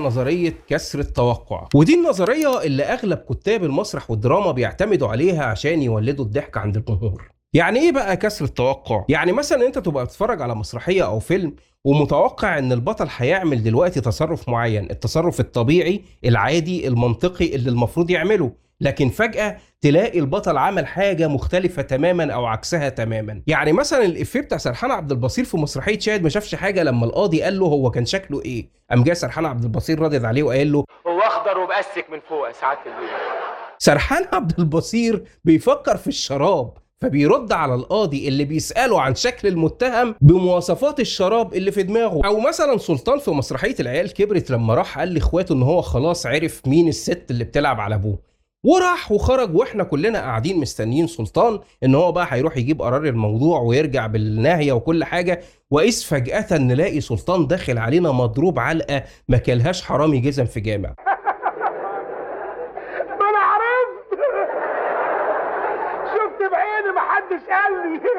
نظرية كسر التوقع، ودي النظرية اللي أغلب كتاب المسرح والدراما بيعتمدوا عليها عشان يولدوا الضحك عند الجمهور. يعني إيه بقى كسر التوقع؟ يعني مثلا أنت تبقى بتتفرج على مسرحية أو فيلم ومتوقع إن البطل هيعمل دلوقتي تصرف معين، التصرف الطبيعي العادي المنطقي اللي المفروض يعمله، لكن فجأة تلاقي البطل عمل حاجة مختلفة تماما أو عكسها تماما. يعني مثلا الإفيه بتاع سرحان عبد البصير في مسرحية شاهد ما شافش حاجة، لما القاضي قال له هو كان شكله إيه، قام جه سرحان عبد البصير ردد عليه وقال له هو اخضر ومقسك من فوق يا سعاده البيه. سرحان عبد البصير بيفكر في الشراب، فبيرد على القاضي اللي بيسأله عن شكل المتهم بمواصفات الشراب اللي في دماغه. او مثلا سلطان في مسرحية العيال كبرت لما راح قال لاخواته ان هو خلاص عرف مين الست اللي بتلعب على ابوه، وراح وخرج واحنا كلنا قاعدين مستنيين سلطان ان هو بقى هيروح يجيب قرار الموضوع ويرجع بالناهية وكل حاجة، وإذ فجأة نلاقي سلطان داخل علينا مضروب علقة ما كلهاش حرامي جزم في جامع. ما انا عرفت، شفت بعيني محدش قال لي.